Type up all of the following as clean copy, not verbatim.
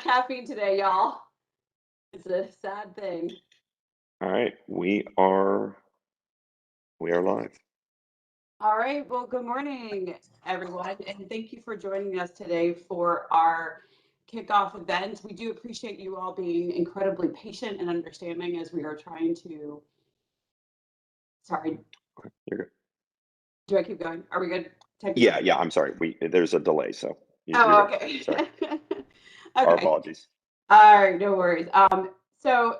got caffeine today, y'all. It's a sad thing. All right, we are live. All right. Well, good morning, everyone, and thank you for joining us today for our kickoff event. We do appreciate you all being incredibly patient and understanding as we are trying to. Sorry, Okay, you're good. do I keep going? Are we good? Yeah, Technically. yeah. I'm sorry. There's a delay, so you're Oh, good. okay. Sorry. Our Okay. apologies. All right, no worries. So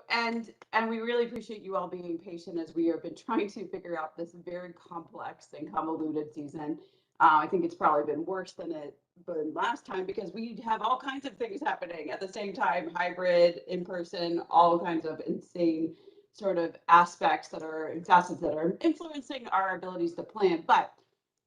we really appreciate you all being patient as we have been trying to figure out this very complex and convoluted season. I think it's probably been worse than it been last time because we have all kinds of things happening at the same time, hybrid, in person, all kinds of insane sort of aspects that are facets that are influencing our abilities to plan. But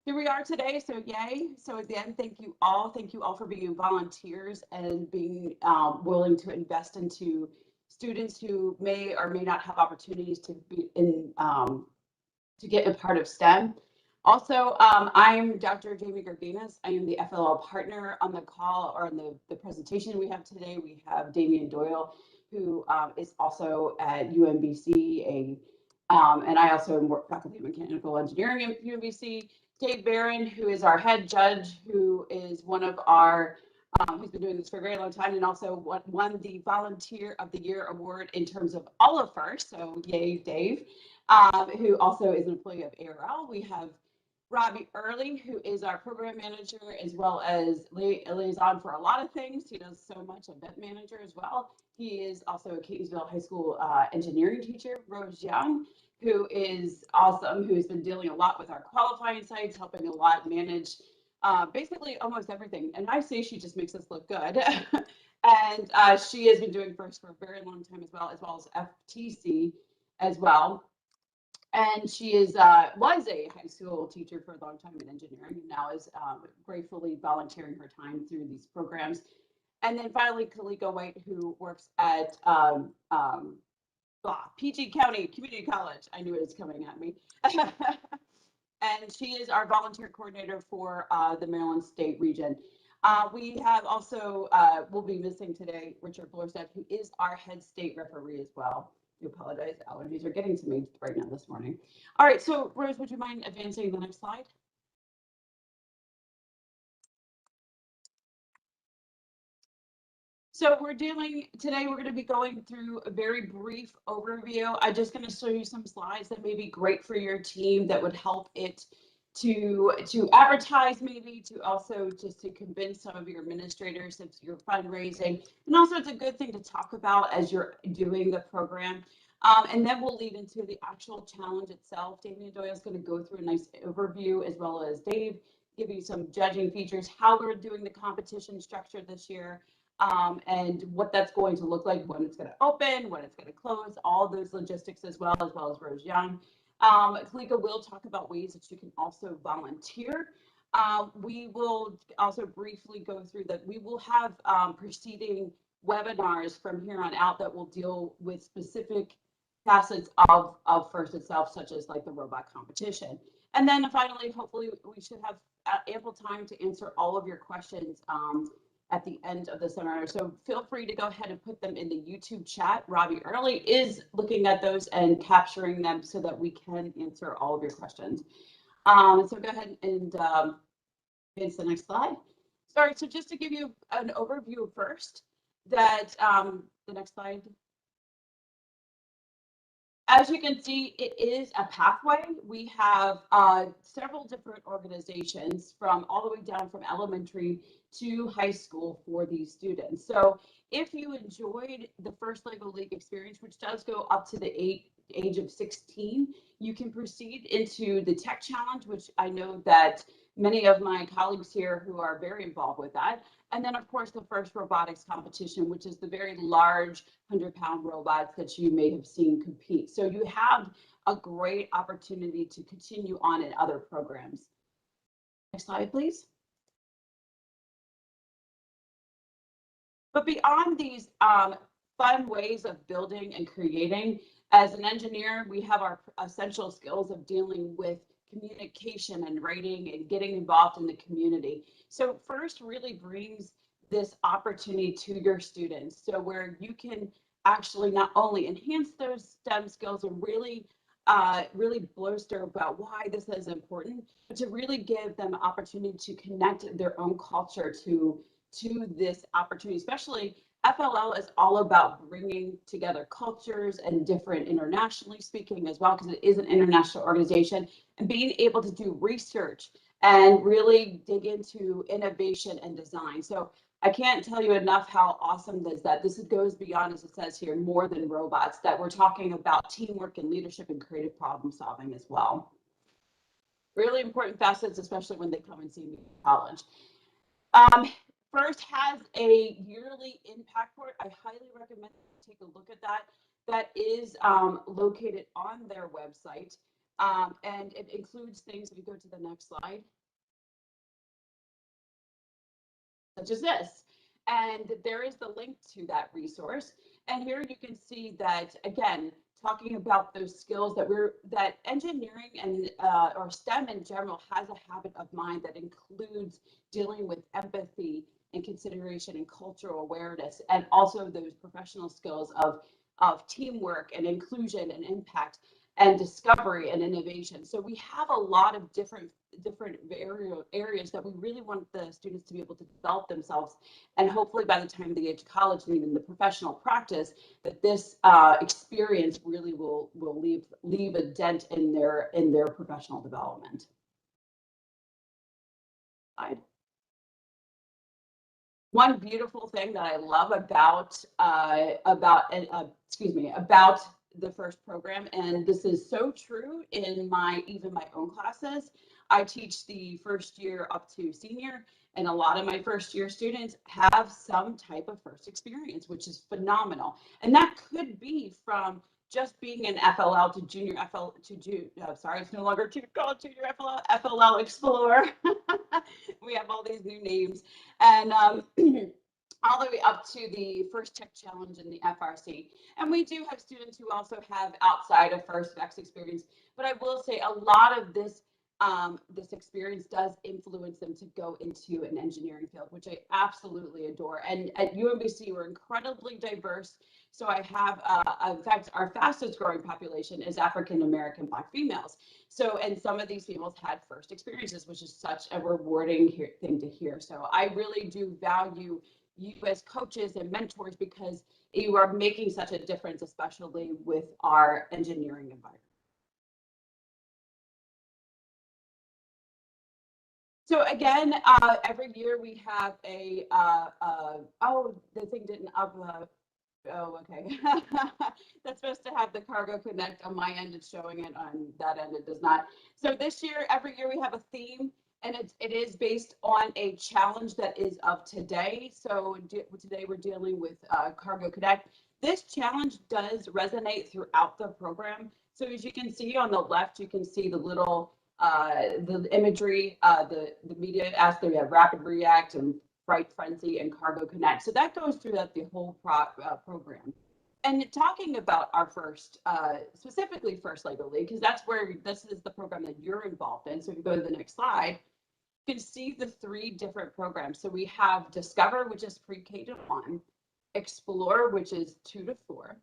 here we are today, so yay. So again, thank you all. Thank you all for being volunteers and being willing to invest into students who may or may not have opportunities to be in to get a part of STEM. Also, I'm Dr. Jamie Garganas. I am the FLL partner on the call or on the presentation we have today. We have Damian Doyle, who is also at UMBC, and I also am faculty of mechanical engineering at UMBC. Dave Barron, who is our head judge, who is one of our who's been doing this for a very long time and also won the Volunteer of the Year award in terms of all of first. So yay, Dave, who also is an employee of ARL. We have Robbie Early, who is our program manager as well as liaison for a lot of things. He does so much, event manager as well. He is also a Catonsville High School engineering teacher. Rose Young, who is awesome, who's been dealing a lot with our qualifying sites, helping a lot manage basically almost everything. And I say she just makes us look good. And she has been doing first for a very long time as well as FTC as well. And she is was a high school teacher for a long time in engineering and now is gratefully volunteering her time through these programs. And then finally, Kaliko White, who works at PG County Community College. I knew it was coming at me. And she is our volunteer coordinator for the Maryland State region. We have also, we'll be missing today, Richard Blorstedt, who is our head state referee as well. I apologize, allergies are getting to me right now this morning. All right, so Rose, would you mind advancing the next slide? So we're going to be going through a very brief overview. I'm just going to show you some slides that may be great for your team that would help it to advertise, maybe to also just to convince some of your administrators if you're fundraising. And also it's a good thing to talk about as you're doing the program. And then we'll lead into the actual challenge itself. Damian Doyle is going to go through a nice overview as well as Dave, give you some judging features, how we're doing the competition structure this year. And what that's going to look like, when it's going to open, when it's going to close, all those logistics as well as Rose Young. Kalika will talk about ways that you can also volunteer. We will also briefly go through that. We will have preceding webinars from here on out that will deal with specific facets of FIRST itself, such as like the robot competition. And then finally, hopefully we should have ample time to answer all of your questions at the end of the seminar. So feel free to go ahead and put them in the YouTube chat. Robbie Early is looking at those and capturing them so that we can answer all of your questions. So go ahead and advance the next slide. Sorry, so just to give you an overview first, that the next slide. As you can see, it is a pathway. We have several different organizations from all the way down from elementary to high school for these students. So if you enjoyed the first Lego League experience, which does go up to the age of 16, you can proceed into the tech challenge, which I know that many of my colleagues here who are very involved with that. And then, of course, the first robotics competition, which is the very large 100-pound robots that you may have seen compete. So you have a great opportunity to continue on in other programs. Next slide, please. But beyond these fun ways of building and creating, as an engineer, we have our essential skills of dealing with communication and writing and getting involved in the community. So FIRST really brings this opportunity to your students. So where you can actually not only enhance those STEM skills and really bolster about why this is important, but to really give them an opportunity to connect their own culture to this opportunity. Especially FLL is all about bringing together cultures and different internationally speaking as well, because it is an international organization, and being able to do research and really dig into innovation and design. So I can't tell you enough how awesome this is, that this goes beyond, as it says here, more than robots, that we're talking about teamwork and leadership and creative problem solving as well. Really important facets, especially when they come and see me in college. FIRST has a yearly impact report. I highly recommend you take a look at that. That is located on their website. And it includes things, if you go to the next slide, such as this. And there is the link to that resource. And here you can see that, again, talking about those skills that engineering and or STEM in general has a habit of mind that includes dealing with empathy and consideration and cultural awareness, and also those professional skills of teamwork and inclusion and impact and discovery and innovation. So we have a lot of different areas that we really want the students to be able to develop themselves, and hopefully by the time they get to college and even the professional practice, that this experience really will leave a dent in their professional development. One beautiful thing that I love about the FIRST program, and this is so true in even my own classes. I teach the first year up to senior, and a lot of my first year students have some type of FIRST experience, which is phenomenal. And that could be from just being an FLL to junior FL to sorry, it's no longer called junior FLL Explorer. We have all these new names, and all the way up to the FIRST Tech Challenge in the FRC. And we do have students who also have outside of FIRST VEX experience, but I will say a lot of this experience does influence them to go into an engineering field, which I absolutely adore. And at UMBC, we're incredibly diverse. So I have, in fact, our fastest growing population is African American Black females. So, and some of these females had FIRST experiences, which is such a rewarding thing to hear. So I really do value you as coaches and mentors, because you are making such a difference, especially with our engineering environment. So again, every year we have a, oh, the thing didn't oh, okay. That's supposed to have the Cargo Connect on my end. It's showing it on that end. It does not. So this year, every year we have a theme, and it is based on a challenge that is of today. So today we're dealing with Cargo Connect. This challenge does resonate throughout the program. So as you can see on the left, you can see the little the imagery, the media asked. We have Rapid React and Fright Frenzy and Cargo Connect. So that goes throughout the whole program. And talking about our FIRST, specifically FIRST Labor League, because that's where this is the program that you're involved in. So if you go to the next slide, you can see the 3 different programs. So we have Discover, which is pre-K to 1, Explore, which is 2 to 4,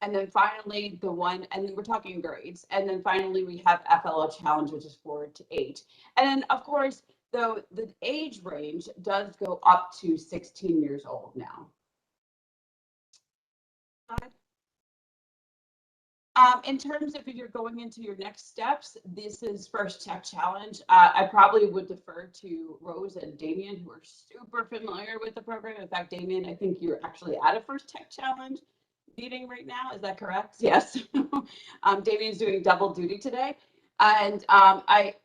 and then finally the one, and we're talking grades, and then finally we have FLL Challenge, which is 4 to 8. And then of course, though, the age range does go up to 16 years old now. In terms of if you're going into your next steps, this is FIRST Tech Challenge. I probably would defer to Rose and Damien, who are super familiar with the program. In fact, Damien, I think you're actually at a FIRST Tech Challenge meeting right now. Is that correct? Yes. Damien's doing double duty today. And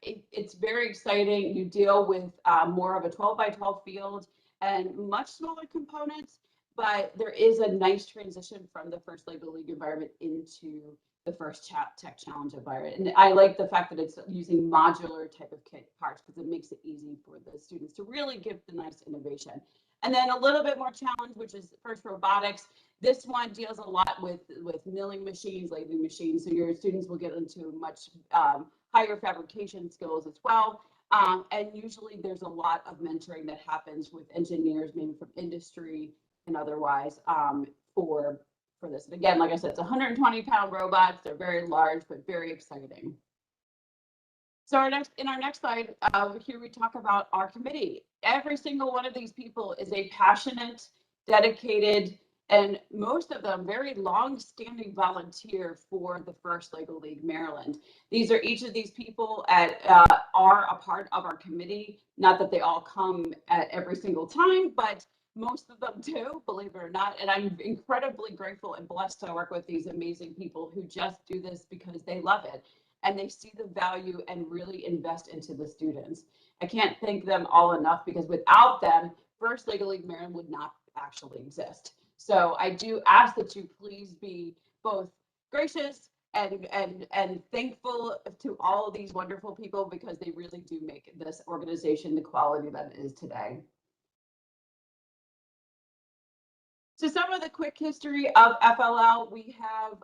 it's very exciting. You deal with more of a 12 by 12 field and much smaller components, but there is a nice transition from the FIRST Labor League environment into the FIRST Tech Challenge environment. And I like the fact that it's using modular type of kit parts, because it makes it easy for the students to really give the nice innovation. And then a little bit more challenge, which is FIRST Robotics. This one deals a lot with milling machines, lathing machines. So your students will get into much higher fabrication skills as well. And usually there's a lot of mentoring that happens with engineers, maybe from industry and otherwise, for this. And again, like I said, it's 120-pound robots. They're very large, but very exciting. So in our next slide, here we talk about our committee. Every single one of these people is a passionate, dedicated, and most of them very long-standing volunteer for the First Lego League Maryland. These are each of these people are a part of our committee. Not that they all come at every single time, but most of them do, believe it or not. And I'm incredibly grateful and blessed to work with these amazing people who just do this because they love it and they see the value and really invest into the students. I can't thank them all enough because without them, First Lego League Maryland would not actually exist. So I do ask that you please be both gracious and thankful to all of these wonderful people because they really do make this organization the quality that it is today. So some of the quick history of FLL, we have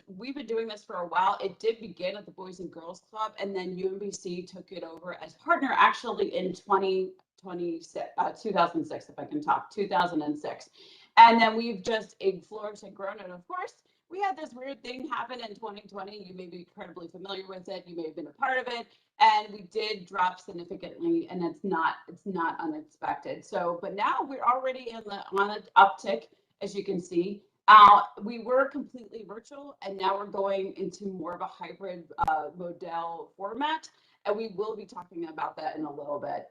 we've been doing this for a while. It did begin at the Boys and Girls Club, and then UMBC took it over as partner actually in 2006, if I can talk, 2006. And then we've just flourished and grown. And of course, we had this weird thing happen in 2020. You may be incredibly familiar with it. You may have been a part of it. And we did drop significantly, and it's not unexpected. So, but now we're already on an uptick, as you can see. We were completely virtual, and now we're going into more of a hybrid model format, and we will be talking about that in a little bit.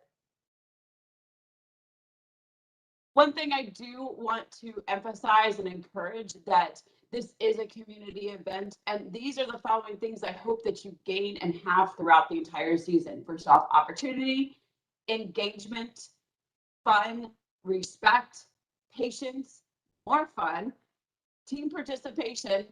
One thing I do want to emphasize and encourage that this is a community event, and these are the following things I hope that you gain and have throughout the entire season. First off, opportunity, engagement, fun, respect, patience, more fun, team participation,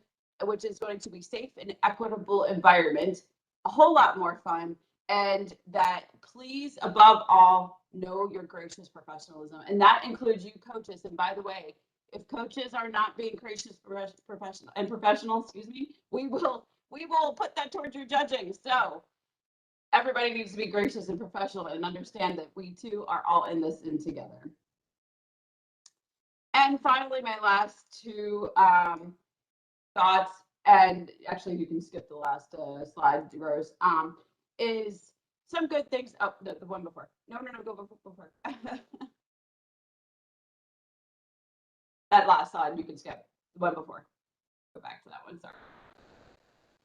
which is going to be safe and equitable environment, a whole lot more fun, and that please, above all, know your gracious professionalism. And that includes you coaches. And by the way, if coaches are not being gracious, professional, excuse me, we will put that towards your judging. So everybody needs to be gracious and professional and understand that we too are all in this in together. And finally, my last two thoughts, and actually you can skip the last slide, Rose, is some good things. Oh, the one before. No, go before. That last slide you can skip. The one before. Go back to that one. Sorry.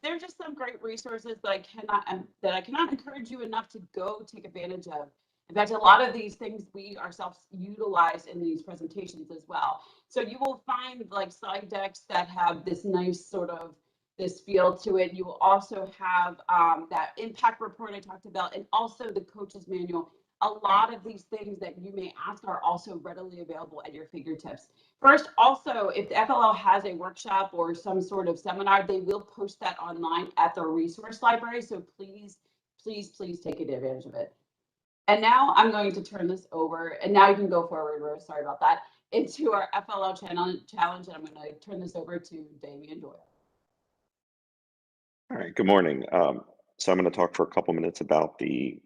There are just some great resources that I cannot encourage you enough to go take advantage of. In fact, a lot of these things we ourselves utilize in these presentations as well. So you will find like slide decks that have this nice sort of this feel to it. You will also have that impact report I talked about, and also the coach's manual. A lot of these things that you may ask are also readily available at your fingertips. First, also, if the FLL has a workshop or some sort of seminar, they will post that online at the resource library. So please, please, please take advantage of it. And now I'm going to turn this over, and now you can go forward, Rose, sorry about that, into our FLL challenge, and I'm going to turn this over to Damian Doyle. All right, good morning. So I'm going to talk for a couple minutes about the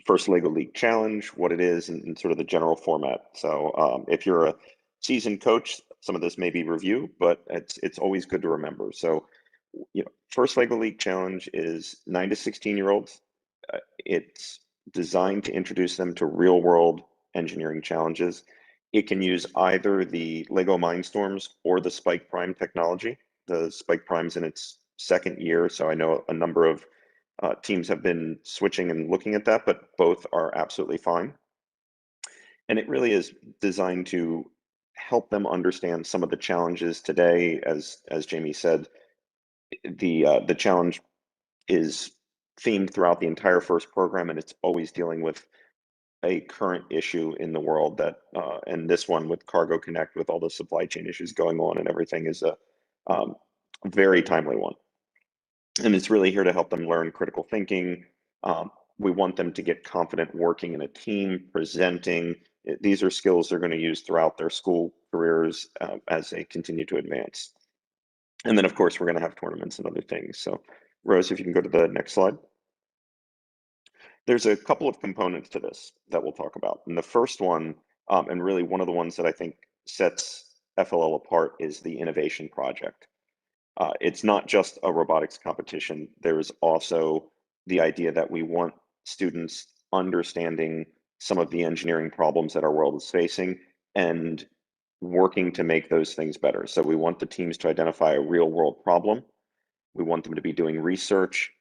First Lego League Challenge, what it is, and sort of the general format. So if you're a seasoned coach, some of this may be review, but it's always good to remember. So, First Lego League Challenge is 9 to 16-year-olds. It's designed to introduce them to real-world engineering challenges. It can use either the Lego Mindstorms or the Spike Prime technology. The Spike Prime's in its second year, so I know a number of teams have been switching and looking at that, but both are absolutely fine. And it really is designed to help them understand some of the challenges today. As Jamie said, the challenge is themed throughout the entire first program, and it's always dealing with a current issue in the world that, and this one with Cargo Connect, with all the supply chain issues going on and everything, is a very timely one. And it's really here to help them learn critical thinking. We want them to get confident working in a team, presenting. These are skills they're going to use throughout their school careers as they continue to advance. And then, of course, we're going to have tournaments and other things. So, Rose, if you can go to the next slide. There's a couple of components to this that we'll talk about. And the first one, and really one of the ones that I think sets FLL apart, is the innovation project. It's not just a robotics competition. There's also the idea that we want students understanding some of the engineering problems that our world is facing and working to make those things better. So we want the teams to identify a real world problem. We want them to be doing research.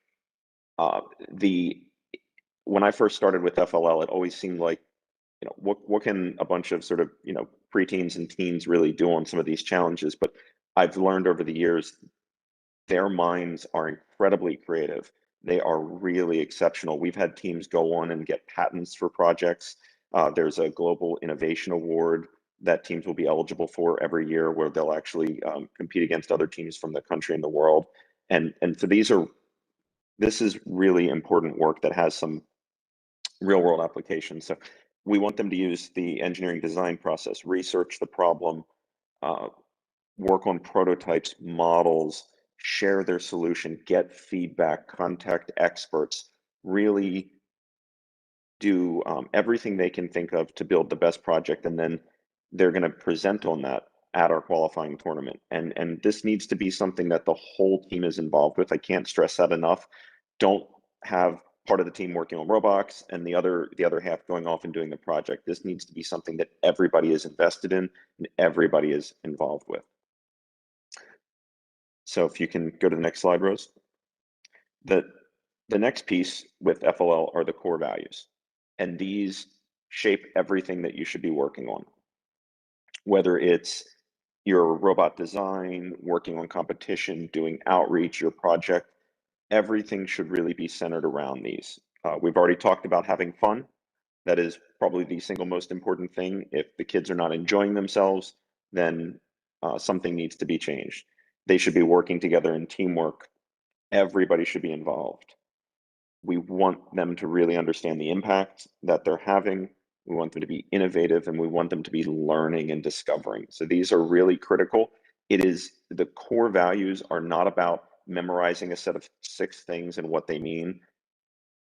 When I first started with FLL, it always seemed like, what can a bunch of sort of, preteens and teens really do on some of these challenges? But I've learned over the years, their minds are incredibly creative. They are really exceptional. We've had teams go on and get patents for projects. There's a global innovation award that teams will be eligible for every year, where they'll actually compete against other teams from the country and the world. And so this is really important work that has some real world applications. So we want them to use the engineering design process, research the problem, work on prototypes, models, share their solution, get feedback, contact experts, really do everything they can think of to build the best project. And then they're going to present on that at our qualifying tournament. And this needs to be something that the whole team is involved with. I can't stress that enough. Don't have part of the team working on robots and the other half going off and doing the project. This needs to be something that everybody is invested in and everybody is involved with. So if you can go to the next slide, Rose. The next piece with FLL are the core values, and these shape everything that you should be working on. Whether it's your robot design, working on competition, doing outreach, your project, everything should really be centered around these. We've already talked about having fun. That is probably the single most important thing. If the kids are not enjoying themselves, then something needs to be changed. They should be working together in teamwork. Everybody should be involved. We want them to really understand the impact that they're having. We want them to be innovative, and we want them to be learning and discovering. So these are really critical. The core values are not about memorizing a set of 6 things and what they mean.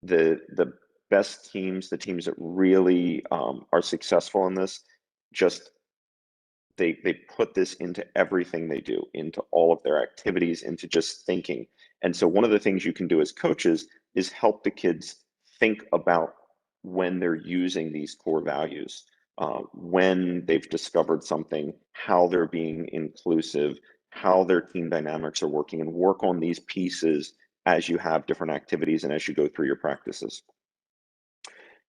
The best teams, the teams that really are successful in this, just they put this into everything they do, into all of their activities, into just thinking. And so one of the things you can do as coaches is help the kids think about when they're using these core values, when they've discovered something, how they're being inclusive, how their team dynamics are working, and work on these pieces as you have different activities and as you go through your practices.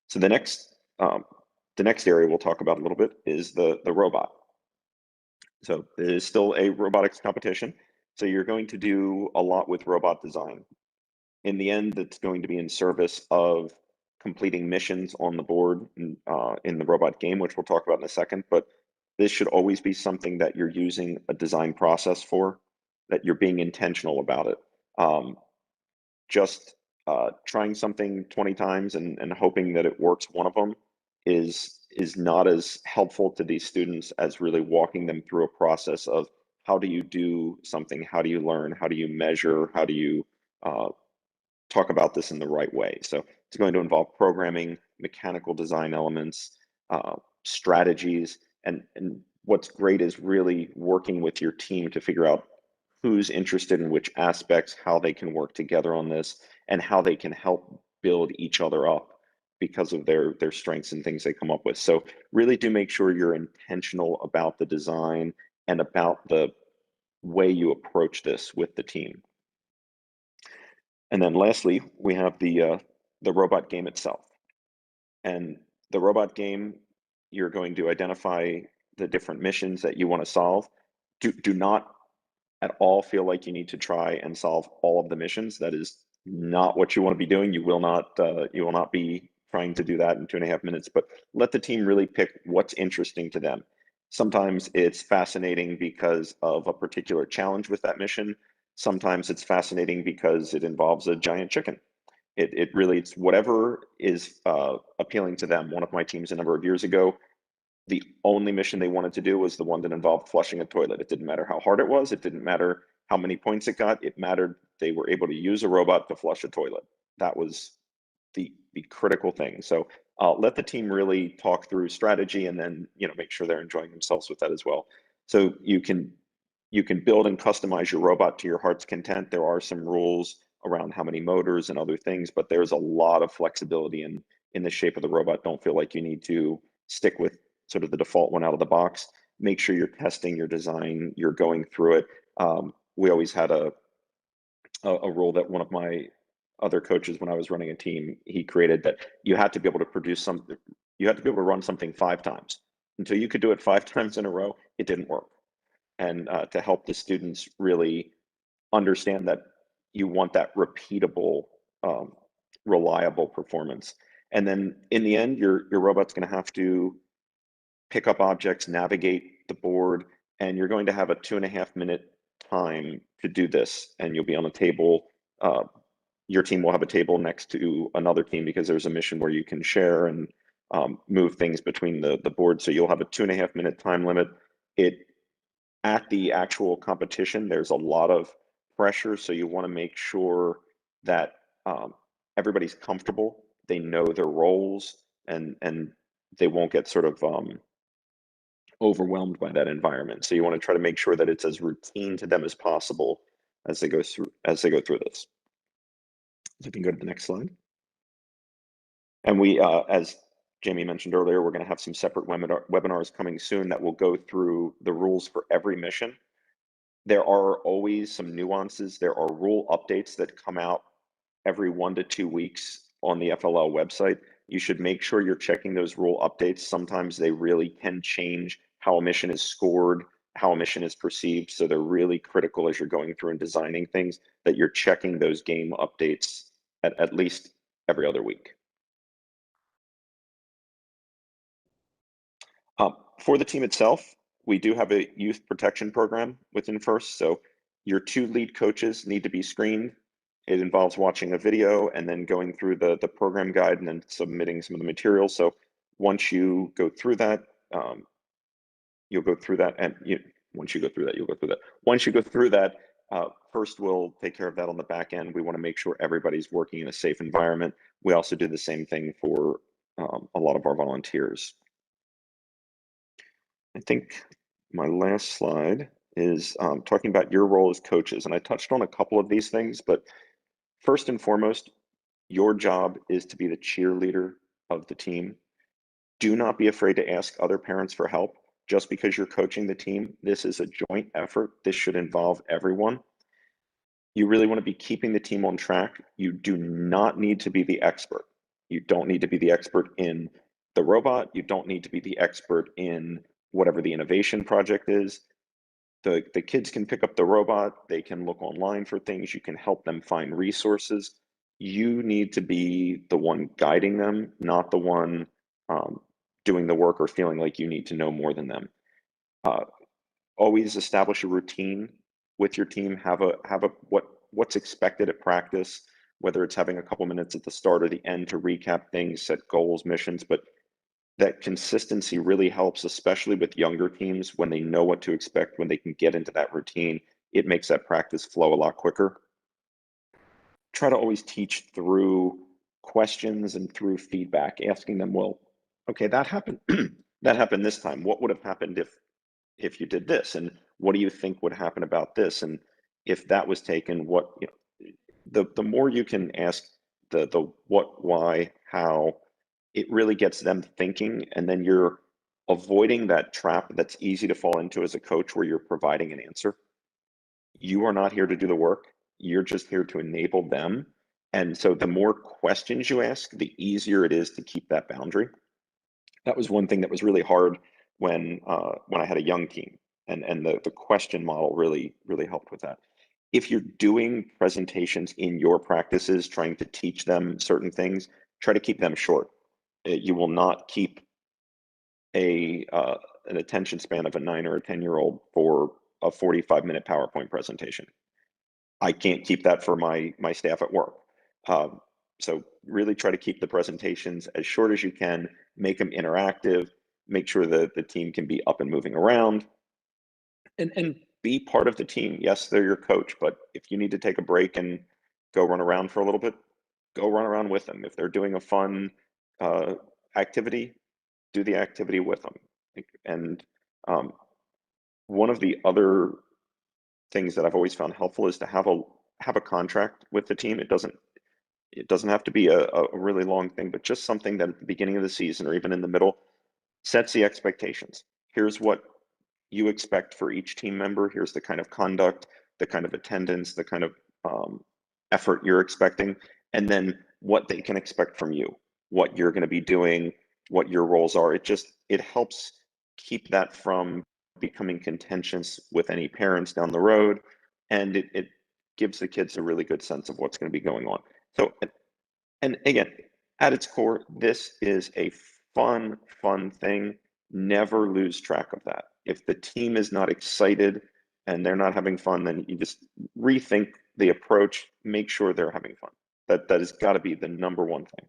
So the next area we'll talk about a little bit is the robot. So it is still a robotics competition. So you're going to do a lot with robot design. In the end, it's going to be in service of completing missions on the board in the robot game, which we'll talk about in a second. But this should always be something that you're using a design process for, that you're being intentional about it. Just trying something 20 times and hoping that it works one of them is not as helpful to these students as really walking them through a process of how do you do something, how do you learn, how do you measure, how do you talk about this in the right way. So it's going to involve programming, mechanical design elements, strategies, and what's great is really working with your team to figure out who's interested in which aspects, how they can work together on this, and how they can help build each other up because of their strengths and things they come up with. So really do make sure you're intentional about the design and about the way you approach this with the team. And then lastly, we have the robot game itself. And the robot game, you're going to identify the different missions that you want to solve. Do not at all feel like you need to try and solve all of the missions. That is not what you want to be doing. You will not be trying to do that in 2.5 minutes, but let the team really pick what's interesting to them. Sometimes it's fascinating because of a particular challenge with that mission. Sometimes it's fascinating because it involves a giant chicken. It's whatever is appealing to them. One of my teams a number of years ago, the only mission they wanted to do was the one that involved flushing a toilet. It didn't matter how hard it was. It didn't matter how many points it got. It mattered they were able to use a robot to flush a toilet. That was the be critical things. So let the team really talk through strategy, and then make sure they're enjoying themselves with that as well. So you can build and customize your robot to your heart's content. There are some rules around how many motors and other things, but there's a lot of flexibility in the shape of the robot. Don't feel like you need to stick with sort of the default one out of the box. Make sure you're testing your design, you're going through it. We always had a rule that one of my other coaches, when I was running a team, he created, that you had to be able to produce something, you had to be able to run something 5 times. Until you could do it 5 times in a row, it didn't work. And to help the students really understand that you want that repeatable, reliable performance. And then in the end, your robot's going to have to pick up objects, navigate the board, and you're going to have a 2.5-minute time to do this. And you'll be on a table. Your team will have a table next to another team, because there's a mission where you can share and move things between the board. So you'll have a 2.5-minute time limit. At the actual competition, there's a lot of pressure, so you want to make sure that everybody's comfortable, they know their roles, and they won't get sort of overwhelmed by that environment. So you want to try to make sure that it's as routine to them as possible as they go through this. So you can go to the next slide. And we, as Jamie mentioned earlier, we're going to have some separate webinars coming soon that will go through the rules for every mission. There are always some nuances. There are rule updates that come out every 1 to 2 weeks on the FLL website. You should make sure you're checking those rule updates. Sometimes they really can change how a mission is scored, how a mission is perceived. So they're really critical as you're going through and designing things, that you're checking those game updates at least every other week. For the team itself, we do have a youth protection program within FIRST. So your 2 lead coaches need to be screened. It involves watching a video and then going through the program guide and then submitting some of the materials. So once you go through that, you'll go through that. And once you go through that, you'll go through that. Once you go through that, FIRST will take care of that on the back end. We want to make sure everybody's working in a safe environment. We also do the same thing for a lot of our volunteers. I think my last slide is talking about your role as coaches. And I touched on a couple of these things, but first and foremost, your job is to be the cheerleader of the team. Do not be afraid to ask other parents for help. Just because you're coaching the team, this is a joint effort. This should involve everyone. You really want to be keeping the team on track. You do not need to be the expert. You don't need to be the expert in the robot. You don't need to be the expert in whatever the innovation project is. The kids can pick up the robot. They can look online for things. You can help them find resources. You need to be the one guiding them, not the one doing the work or feeling like you need to know more than them. Always establish a routine with your team. Have what's expected at practice, whether it's having a couple minutes at the start or the end to recap things, set goals, missions, but that consistency really helps, especially with younger teams, when they know what to expect, when they can get into that routine. It makes that practice flow a lot quicker. Try to always teach through questions and through feedback, asking them, well, okay, that happened. That happened this time. What would have happened if you did this? And what do you think would happen about this? And if that was taken, what, the more you can ask the what, why, how, it really gets them thinking, and then you're avoiding that trap that's easy to fall into as a coach, where you're providing an answer. You are not here to do the work. You're just here to enable them. And so the more questions you ask, the easier it is to keep that boundary. That was one thing that was really hard when I had a young team, and the question model really helped with that. If you're doing presentations in your practices, trying to teach them certain things, try to keep them short. You will not keep an attention span of a 9 or a 10-year-old for a 45-minute PowerPoint presentation. I can't keep that for my staff at work. So really try to keep the presentations as short as you can, make them interactive, make sure that the team can be up and moving around, and be part of the team. Yes, they're your coach, but if you need to take a break and go run around for a little bit, go run around with them. If they're doing a fun activity, do the activity with them. And one of the other things that I've always found helpful is to have a contract with the team. It doesn't have to be a really long thing, but just something that at the beginning of the season or even in the middle sets the expectations. Here's what you expect for each team member. Here's the kind of conduct, the kind of attendance, the kind of effort you're expecting, and then what they can expect from you, what you're going to be doing, what your roles are. It helps keep that from becoming contentious with any parents down the road, and it gives the kids a really good sense of what's going to be going on. So, and again, at its core, this is a fun thing. Never lose track of that. If the team is not excited and they're not having fun, then you just rethink the approach, make sure they're having fun. That has got to be the number one thing.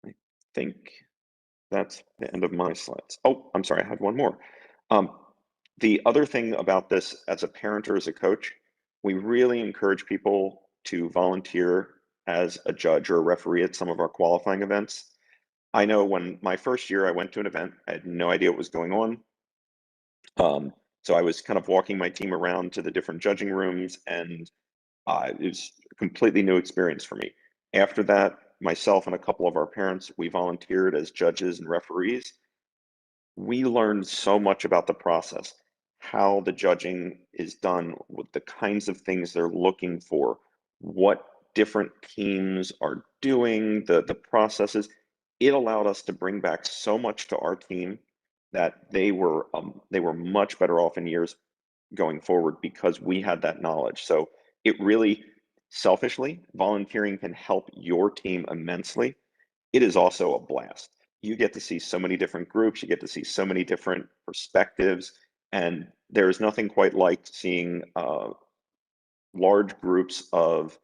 I think that's the end of my slides. Oh, I'm sorry, I had one more. The other thing about this, as a parent or as a coach, we really encourage people to volunteer as a judge or a referee at some of our qualifying events. I know when my first year I went to an event, I had no idea what was going on. So I was kind of walking my team around to the different judging rooms, and it was a completely new experience for me. After that, myself and a couple of our parents, we volunteered as judges and referees. We learned so much about the process, how the judging is done, with the kinds of things they're looking for, what different teams are doing, the processes. It allowed us to bring back so much to our team that they were much better off in years going forward because we had that knowledge. So it really, selfishly, volunteering can help your team immensely. It is also a blast. You get to see so many different groups, you get to see so many different perspectives, and there is nothing quite like seeing large groups of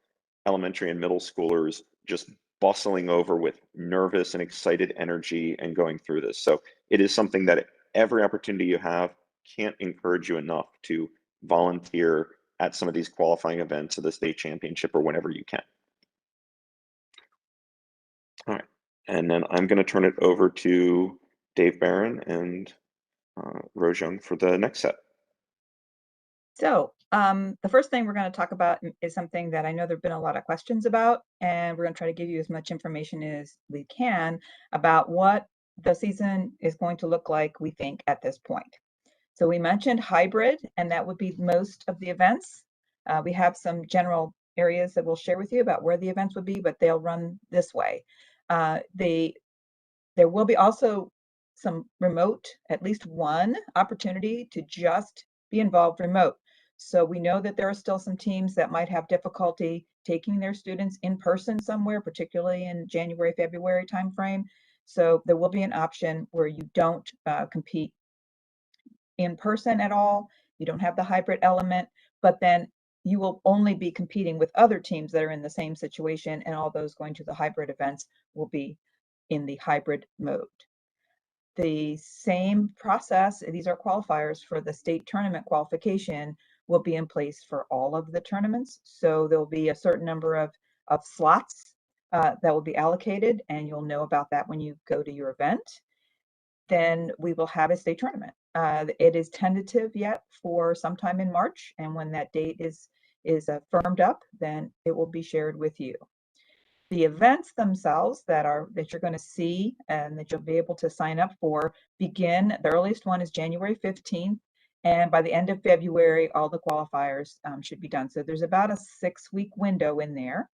elementary and middle schoolers just bustling over with nervous and excited energy and going through this. So it is something that every opportunity you have, can't encourage you enough to volunteer at some of these qualifying events of the state championship or whenever you can. All right. And then I'm going to turn it over to Dave Barron and Rose Young for the next set. So the first thing we're going to talk about is something that I know there have been a lot of questions about, and we're going to try to give you as much information as we can about what the season is going to look like, we think, at this point. So we mentioned hybrid, and that would be most of the events. We have some general areas that we'll share with you about where the events would be, but they'll run this way. There will be also some remote, at least one opportunity to just be involved remote. So we know that there are still some teams that might have difficulty taking their students in person somewhere, particularly in January, February timeframe. So there will be an option where you don't compete in person at all. You don't have the hybrid element, but then you will only be competing with other teams that are in the same situation, and all those going to the hybrid events will be in the hybrid mode. The same process, these are qualifiers for the state tournament qualification, will be in place for all of the tournaments. So there'll be a certain number of slots that will be allocated, and you'll know about that when you go to your event. Then we will have a state tournament. It is tentative yet for sometime in March, and when that date is firmed up, then it will be shared with you. The events themselves that you're going to see and that you'll be able to sign up for begin, the earliest one is January 15th, and by the end of February, all the qualifiers should be done. So there's about a 6-week window in there,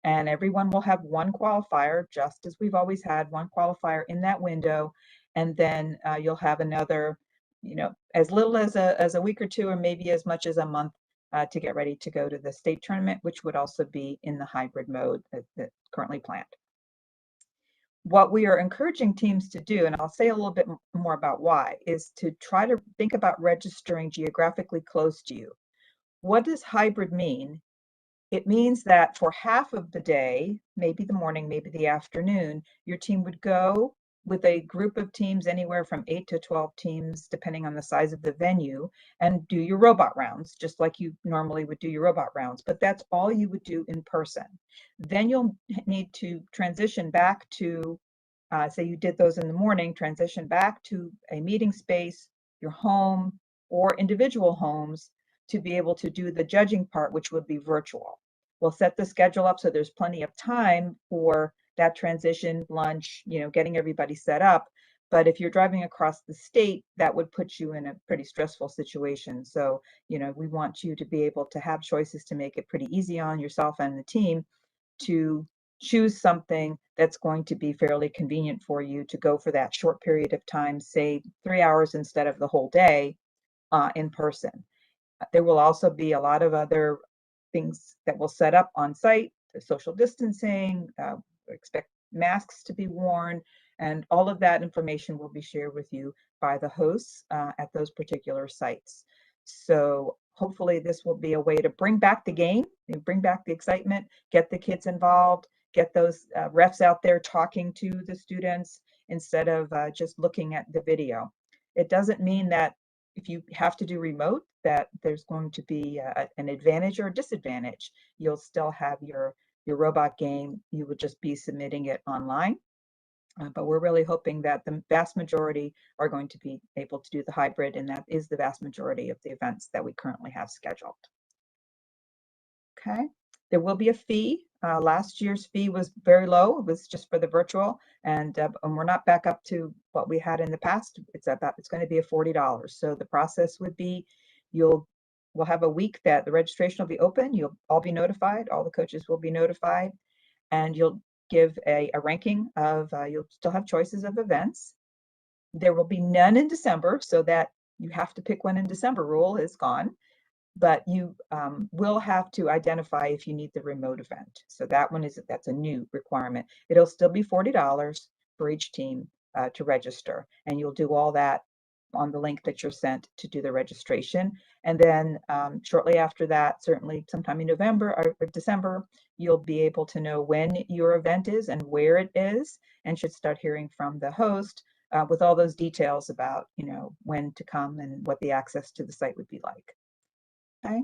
and everyone will have one qualifier, just as we've always had one qualifier in that window, and then you'll have another, as little as a week or two, or maybe as much as a month to get ready to go to the state tournament, which would also be in the hybrid mode that's currently planned. What we are encouraging teams to do, and I'll say a little bit more about why, is to try to think about registering geographically close to you. What does hybrid mean? It means that for half of the day, maybe the morning, maybe the afternoon, your team would go with a group of teams anywhere from 8 to 12 teams, depending on the size of the venue, and do your robot rounds, just like you normally would do your robot rounds. But that's all you would do in person. Then you'll need to transition back to, say you did those in the morning, transition back to a meeting space, your home, or individual homes to be able to do the judging part, which would be virtual. We'll set the schedule up so there's plenty of time for that transition, lunch, getting everybody set up. But if you're driving across the state, that would put you in a pretty stressful situation. So, we want you to be able to have choices to make it pretty easy on yourself and the team to choose something that's going to be fairly convenient for you to go for that short period of time, say 3 hours instead of the whole day in person. There will also be a lot of other things that we'll set up on site, the social distancing, expect masks to be worn, and all of that information will be shared with you by the hosts at those particular sites. So hopefully this will be a way to bring back the game, and bring back the excitement, get the kids involved, get those refs out there talking to the students instead of just looking at the video. It doesn't mean that if you have to do remote, that there's going to be an advantage or a disadvantage. You'll still have your robot game. You would just be submitting it online. But we're really hoping that the vast majority are going to be able to do the hybrid, and that is the vast majority of the events that we currently have scheduled. Okay, there will be a fee. Last year's fee was very low. It was just for the virtual, and we're not back up to what we had in the past. It's going to be a $40. So the process would be, we'll have a week that the registration will be open. You'll all be notified. All the coaches will be notified, and you'll give a ranking of, you'll still have choices of events. There will be none in December, so that you have to pick one in December rule is gone. But you will have to identify if you need the remote event. So that's a new requirement. It'll still be $40 for each team to register, and you'll do all that on the link that you're sent to do the registration. And then shortly after that, certainly sometime in November or December, you'll be able to know when your event is and where it is, and should start hearing from the host with all those details about, when to come and what the access to the site would be like. Okay.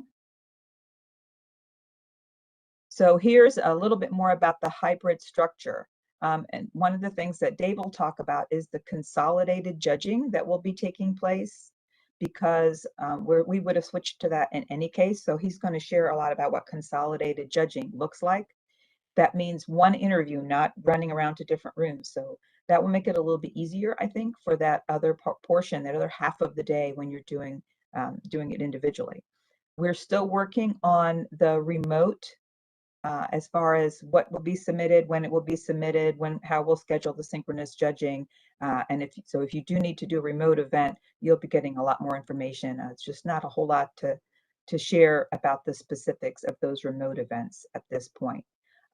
So here's a little bit more about the hybrid structure. And one of the things that Dave will talk about is the consolidated judging that will be taking place, because we would have switched to that in any case. So he's going to share a lot about what consolidated judging looks like. That means one interview, not running around to different rooms. So that will make it a little bit easier, I think, for that other portion, that other half of the day when you're doing it individually. We're still working on the remote as far as what will be submitted, when it will be submitted, how we'll schedule the synchronous judging. And if you do need to do a remote event, you'll be getting a lot more information. It's just not a whole lot to share about the specifics of those remote events at this point.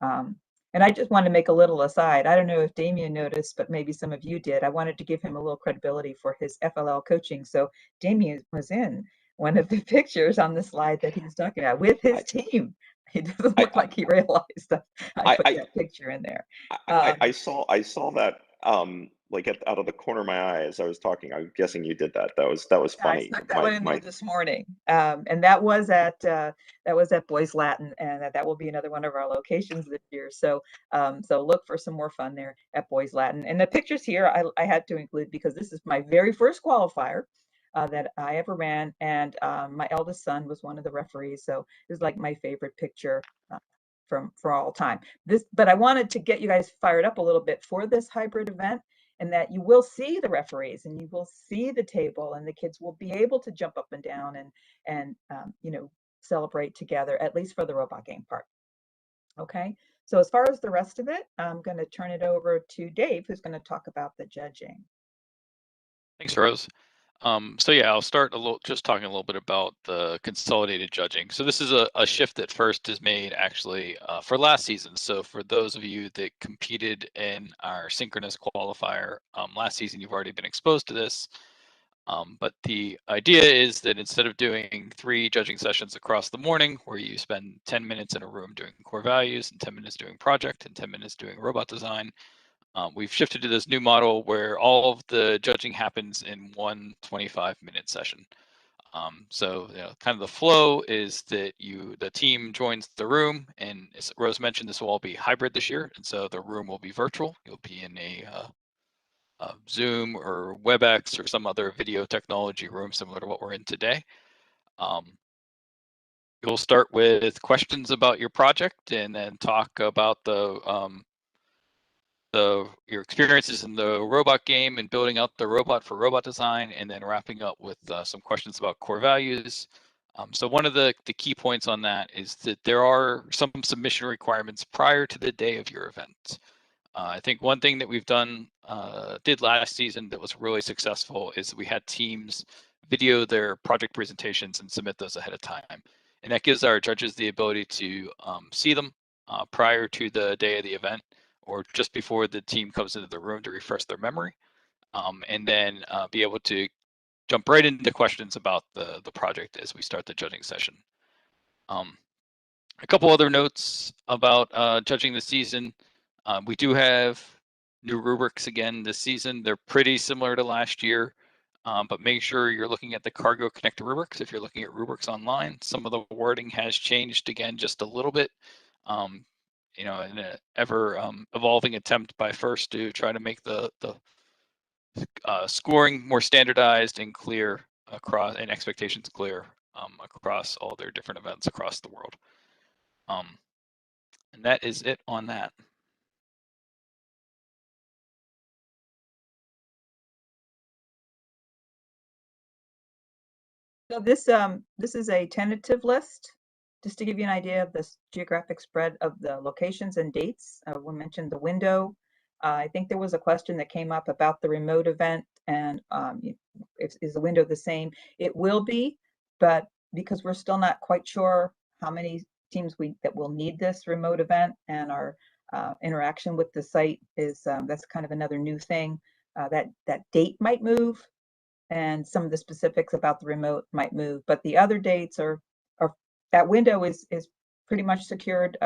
And I just want to make a little aside. I don't know if Damien noticed, but maybe some of you did. I wanted to give him a little credibility for his FLL coaching. So Damien was in one of the pictures on the slide that he's talking about with his team. He doesn't look like he realized that I put that picture in there. I saw that like out of the corner of my eye as I was talking. I'm guessing you did that. That was funny. I stuck that one in there this morning, and that was at Boys Latin, and that will be another one of our locations this year. So look for some more fun there at Boys Latin. And the pictures here I had to include because this is my very first qualifier that I ever ran, and my eldest son was one of the referees, so it's like my favorite picture for all time. But I wanted to get you guys fired up a little bit for this hybrid event, and that you will see the referees and you will see the table, and the kids will be able to jump up and down and celebrate together, at least for the robot game part. Okay, so as far as the rest of it, I'm going to turn it over to Dave, who's going to talk about the judging. Thanks, Rose. So yeah, I'll start just talking a little bit about the consolidated judging. So this is a shift that first is made actually for last season. So for those of you that competed in our synchronous qualifier last season, you've already been exposed to this. But the idea is that instead of doing 3 judging sessions across the morning, where you spend 10 minutes in a room doing core values and 10 minutes doing project and 10 minutes doing robot design, We've shifted to this new model where all of the judging happens in one 25-minute session. So kind of the flow is that the team joins the room, and as Rose mentioned, this will all be hybrid this year, and so the room will be virtual. You'll be in a Zoom or WebEx or some other video technology room similar to what we're in today. You'll start with questions about your project, and then talk about your experiences in the robot game and building out the robot for robot design, and then wrapping up with some questions about core values. So one of the key points on that is that there are some submission requirements prior to the day of your event. I think one thing that we've did last season that was really successful is we had teams video their project presentations and submit those ahead of time. And that gives our judges the ability to see them prior to the day of the event, or just before the team comes into the room to refresh their memory, and then be able to jump right into questions about the project as we start the judging session. A couple other notes about judging the season. We do have new rubrics again this season. They're pretty similar to last year, but make sure you're looking at the Cargo Connect rubrics. If you're looking at rubrics online, some of the wording has changed again just a little bit. In an ever evolving attempt by FIRST to try to make the scoring more standardized and clear across, and expectations clear across all their different events across the world. And that is it on that. So this is a tentative list, just to give you an idea of the geographic spread of the locations and dates. We mentioned the window. I think there was a question that came up about the remote event, and is the window the same? It will be, but because we're still not quite sure how many teams that will need this remote event, and our interaction with the site is that's kind of another new thing. That date might move, and some of the specifics about the remote might move, but the other dates are that window is pretty much secured.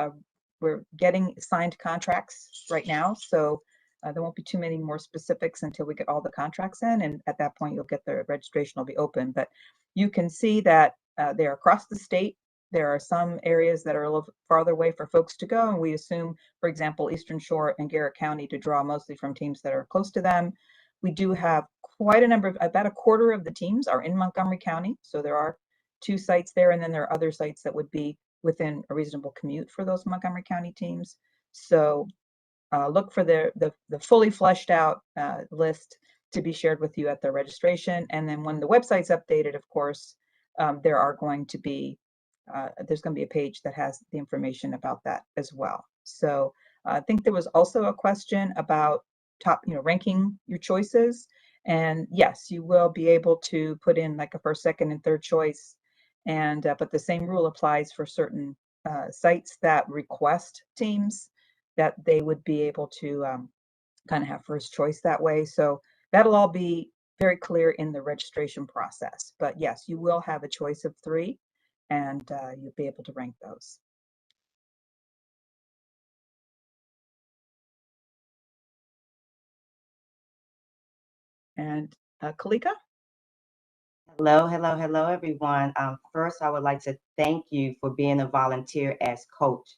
We're getting signed contracts right now, so there won't be too many more specifics until we get all the contracts in, and at that point you'll get the registration will be open. But you can see that they're across the state. There are some areas that are a little farther away for folks to go, and we assume, for example, Eastern Shore and Garrett County to draw mostly from teams that are close to them. We do have quite a number of, about a quarter of the teams are in Montgomery County. So there are 2 sites there, and then there are other sites that would be within a reasonable commute for those Montgomery County teams. So look for the fully fleshed out list to be shared with you at the registration. And then when the website's updated, of course, there's going to be a page that has the information about that as well. So I think there was also a question about ranking your choices. And yes, you will be able to put in like a first, second, and third choice. And but the same rule applies for certain sites that request teams, that they would be able to kind of have first choice that way. So that'll all be very clear in the registration process. But yes, you will have a choice of 3, and you'll be able to rank those. And Kalika? Hello, hello, hello, everyone. First, I would like to thank you for being a volunteer as coach.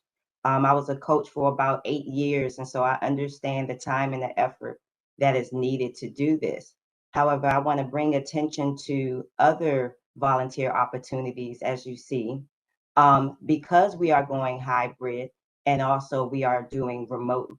I was a coach for about 8 years, and so I understand the time and the effort that is needed to do this. However, I want to bring attention to other volunteer opportunities, as you see, because we are going hybrid, and also we are doing remote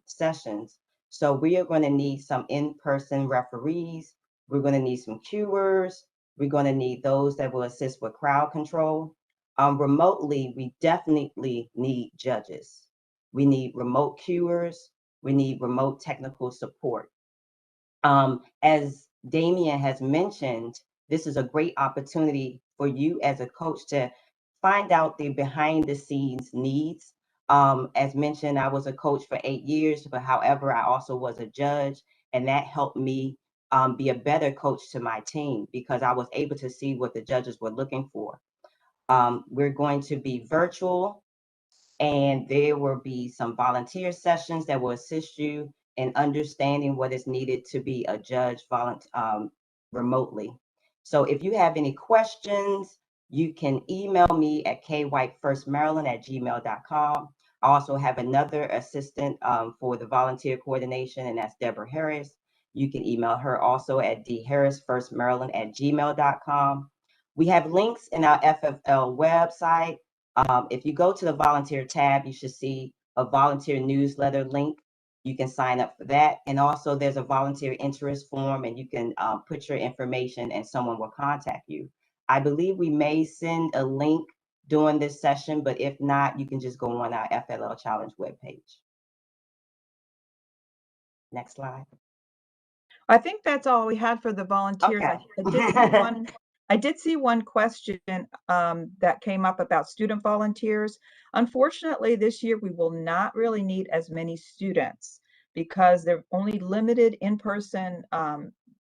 sessions. So we are going to need some in-person referees. We're going to need some cuers. We're going to need those that will assist with crowd control. Remotely, we definitely need judges. We need remote cuers. We need remote technical support. As Damien has mentioned, this is a great opportunity for you as a coach to find out the behind the scenes needs. As mentioned, I was a coach for 8 years, but however, I also was a judge, and that helped me be a better coach to my team because I was able to see what the judges were looking for. We're going to be virtual, and there will be some volunteer sessions that will assist you and understanding what is needed to be a judge remotely. So if you have any questions, you can email me at kwhitefirstmaryland@gmail.com. I also have another assistant for the volunteer coordination, and that's Deborah Harris. You can email her also at dharrisfirstmaryland@gmail.com. We have links in our FFL website. If you go to the volunteer tab, you should see a volunteer newsletter link. You can sign up for that. And also there's a volunteer interest form, and you can put your information and someone will contact you. I believe we may send a link during this session, but if not, you can just go on our FLL Challenge webpage. Next slide. I think that's all we had for the volunteers. Okay. I did see one question that came up about student volunteers. Unfortunately, this year we will not really need as many students because there are only limited in-person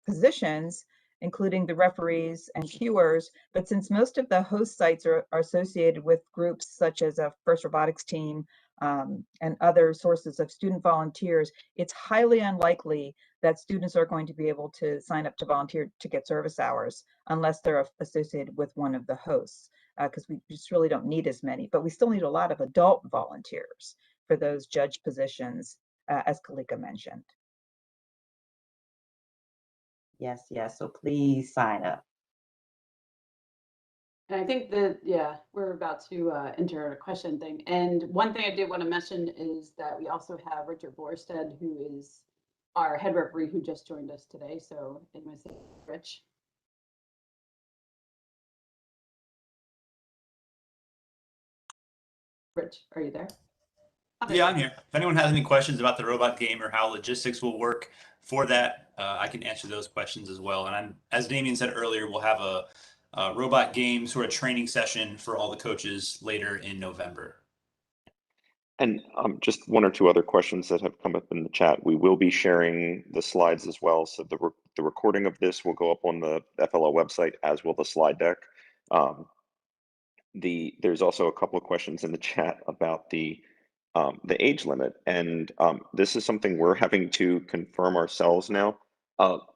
positions, including the referees and cuers. But since most of the host sites are associated with groups such as a First Robotics team and other sources of student volunteers, it's highly unlikely that students are going to be able to sign up to volunteer to get service hours unless they're associated with one of the hosts, because we just really don't need as many. But we still need a lot of adult volunteers for those judge positions, as Kalika mentioned. Yes, yes. So please sign up. And I think that, yeah, we're about to enter a question thing. And one thing I did want to mention is that we also have Richard Borstead, who is our head referee, who just joined us today. So I'm going to say, Rich. Rich, are you there? Okay. Yeah, I'm here. If anyone has any questions about the robot game or how logistics will work for that, I can answer those questions as well. And as Damien said earlier, we'll have a robot game sort of training session for all the coaches later in November. And just one or two other questions that have come up in the chat. We will be sharing the slides as well. So the recording of this will go up on the FLL website, as will the slide deck. There's also a couple of questions in the chat about the age limit, and this is something we're having to confirm ourselves now.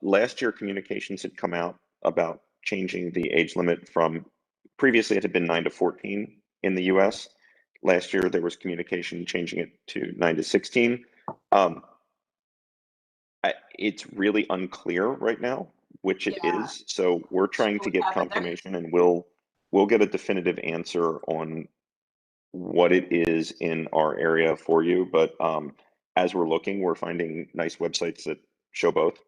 Last year, communications had come out about changing the age limit from previously it had been 9 to 14 in the US. Last year, there was communication changing it to 9 to 16. It's really unclear right now which it is. So we're trying to get confirmation, and we'll get a definitive answer on what it is in our area for you. But as we're looking, we're finding nice websites that show both.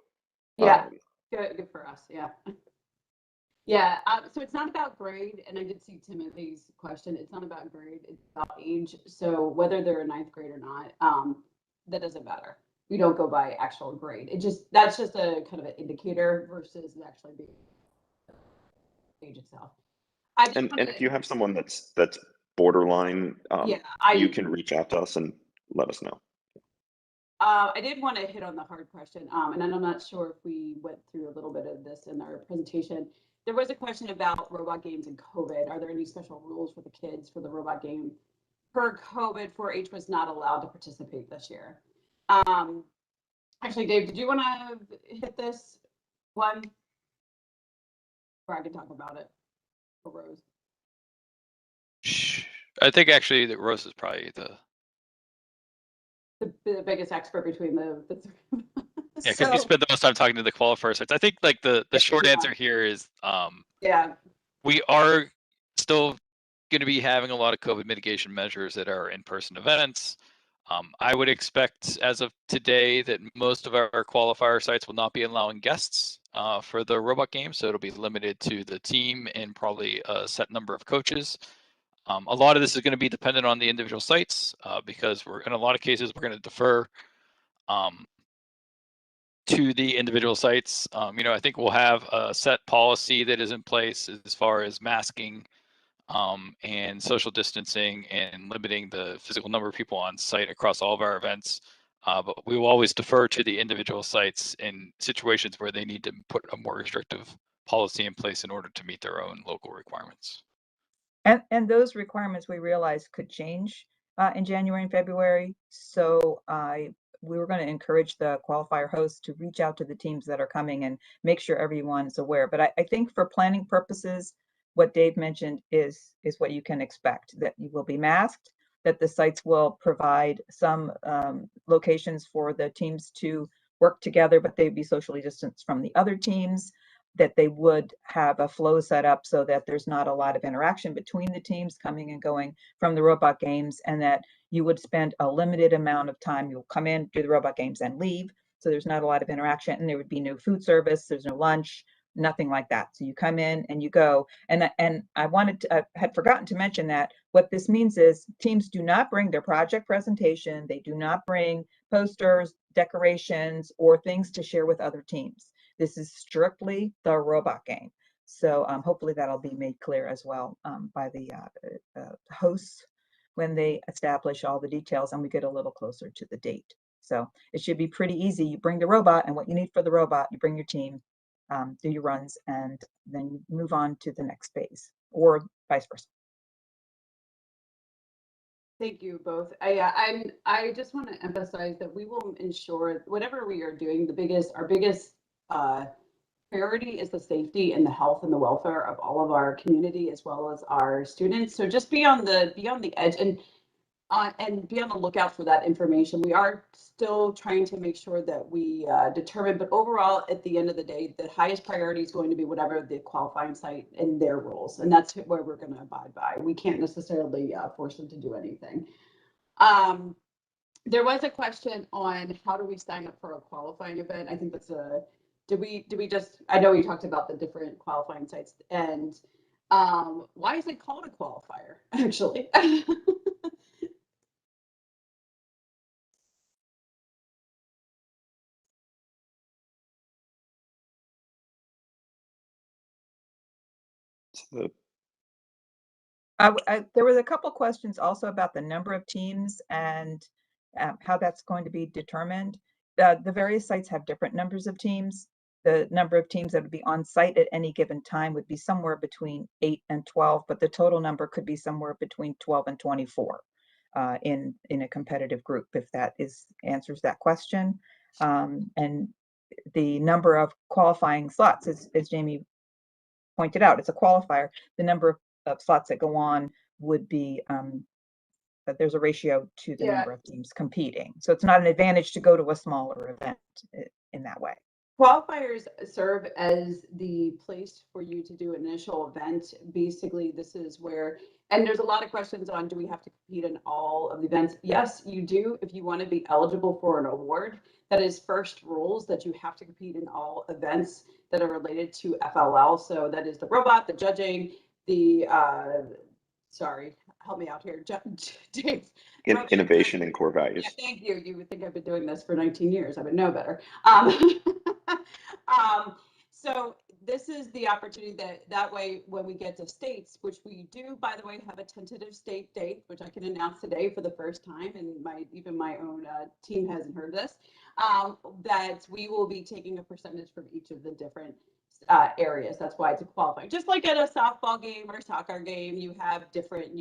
Yeah, good for us. Yeah. Yeah, so it's not about grade, and I did see Timothy's question. It's not about grade, it's about age. So whether they're a ninth grade or not, that doesn't matter. We don't go by actual grade. That's just a kind of an indicator versus actually being age itself. And if you have someone that's borderline, you can reach out to us and let us know. I did want to hit on the hard question, and I'm not sure if we went through a little bit of this in our presentation. There was a question about robot games and COVID. Are there any special rules for the kids for the robot game? Per COVID, 4-H was not allowed to participate this year. Actually, Dave, did you want to hit this one? Or I can talk about it. Or Rose. I think actually that Rose is probably the biggest expert between the three. Yeah, because you spend the most time talking to the qualifiers. I think like the short answer here is we are still going to be having a lot of COVID mitigation measures at our in-person events. I would expect as of today that most of our qualifier sites will not be allowing guests for the robot game, so it'll be limited to the team and probably a set number of coaches. A lot of this is going to be dependent on the individual sites because we're in a lot of cases we're going to defer to the individual sites. I think we'll have a set policy that is in place as far as masking and social distancing and limiting the physical number of people on site across all of our events. But we will always defer to the individual sites in situations where they need to put a more restrictive policy in place in order to meet their own local requirements. And those requirements we realize could change in January and February. So we were going to encourage the qualifier hosts to reach out to the teams that are coming and make sure everyone's aware. But I think for planning purposes, what Dave mentioned is what you can expect, that you will be masked, that the sites will provide some locations for the teams to work together, but they'd be socially distanced from the other teams, that they would have a flow set up so that there's not a lot of interaction between the teams coming and going from the robot games, and that you would spend a limited amount of time. You'll come in, do the robot games, and leave. So there's not a lot of interaction, and there would be no food service. There's no lunch, nothing like that. So you come in and you go. And I had forgotten to mention that what this means is teams do not bring their project presentation. They do not bring posters, decorations, or things to share with other teams. This is strictly the robot game. So hopefully that'll be made clear as well by the hosts when they establish all the details and we get a little closer to the date. So it should be pretty easy. You bring the robot and what you need for the robot, you bring your team, do your runs, and then you move on to the next phase, or vice versa. Thank you both. I just want to emphasize that we will ensure whatever we are doing, our biggest priority is the safety and the health and the welfare of all of our community as well as our students. So just be on the edge and be on the lookout for that information. We are still trying to make sure that we determine, but overall, at the end of the day, the highest priority is going to be whatever the qualifying site and their rules, and that's where we're going to abide by. We can't necessarily force them to do anything. There was a question on how do we sign up for a qualifying event. I think that's did we just, I know we talked about the different qualifying sites, and why is it called a qualifier, actually? There was a couple questions also about the number of teams and how that's going to be determined. The various sites have different numbers of teams. The number of teams that would be on site at any given time would be somewhere between 8 and 12, but the total number could be somewhere between 12 and 24 in a competitive group, if that answers that question. And the number of qualifying slots, as Jamie pointed out, it's a qualifier. The number of slots that go on would be that there's a ratio to the number of teams competing. So it's not an advantage to go to a smaller event in that way. Qualifiers serve as the place for you to do an initial event. Basically, this is where, and there's a lot of questions on, do we have to compete in all of the events? Yes, you do. If you want to be eligible for an award, that is first rules, that you have to compete in all events that are related to FLL. So that is the robot, the judging, the, sorry, help me out here, James. Innovation and core values. Yeah, thank you. You would think I've been doing this for 19 years. I would know better. So this is the opportunity that way when we get to states, which we do, by the way, have a tentative state date, which I can announce today for the first time, and even my own team hasn't heard this, that we will be taking a percentage from each of the different areas. That's why it's a qualifying. Just like at a softball game or soccer game, you have different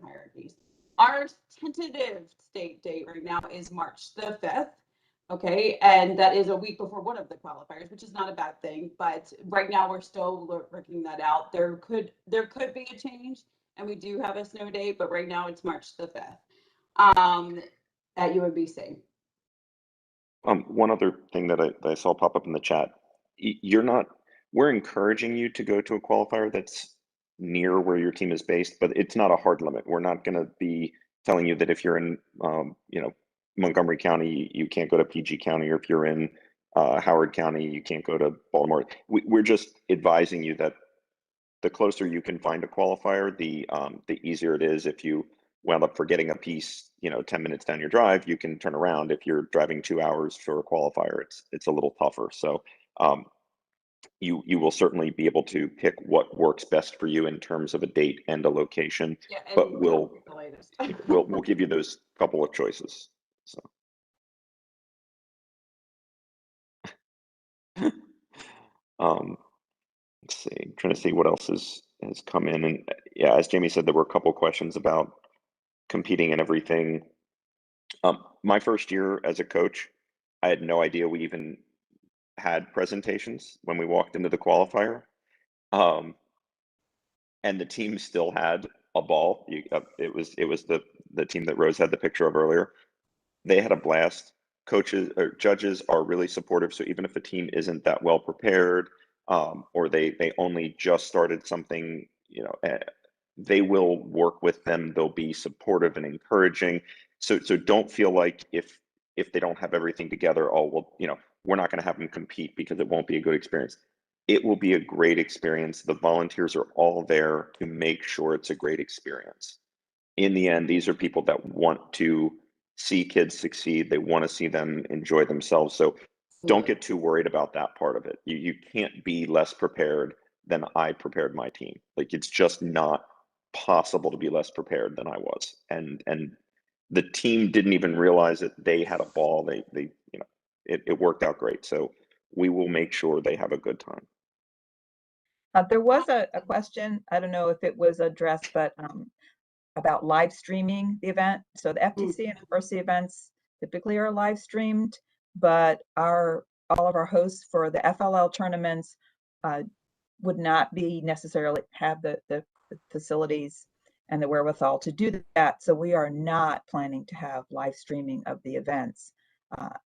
hierarchies. Our tentative state date right now is March the 5th. Okay, and that is a week before one of the qualifiers, which is not a bad thing, but right now we're still working that out. There could be a change, and we do have a snow date, but right now it's March the 5th at UMBC. One other thing that I saw pop up in the chat, we're encouraging you to go to a qualifier that's near where your team is based, but it's not a hard limit. We're not going to be telling you that if you're in, Montgomery County, you can't go to PG County, or if you're in Howard County, you can't go to Baltimore. We're just advising you that the closer you can find a qualifier, the easier it is. If you wound up forgetting a piece, 10 minutes down your drive, you can turn around. If you're driving 2 hours for a qualifier, it's a little tougher. So you will certainly be able to pick what works best for you in terms of a date and a location. Yeah, and but we'll give you those couple of choices. So. Let's see. I'm trying to see what else has come in, and yeah, as Jamie said, there were a couple of questions about competing and everything. My first year as a coach, I had no idea we even had presentations when we walked into the qualifier. And the team still had a ball. It was the team that Rose had the picture of earlier. They had a blast. Coaches or judges are really supportive. So even if a team isn't that well prepared, or they only just started something, they will work with them. They'll be supportive and encouraging. So don't feel like if they don't have everything together, oh well, we're not going to have them compete because it won't be a good experience. It will be a great experience. The volunteers are all there to make sure it's a great experience. In the end, these are people that want to see kids succeed. They want to see them enjoy themselves. So don't get too worried about that part of it. You can't be less prepared than I prepared my team. Like, it's just not possible to be less prepared than I was. And the team didn't even realize that they had a ball. It worked out great. So we will make sure they have a good time. There was a question, I don't know if it was addressed, but about live streaming the event. So the FTC and FRC events typically are live streamed, but all of our hosts for the FLL tournaments would not be necessarily have the facilities and the wherewithal to do that. So we are not planning to have live streaming of the events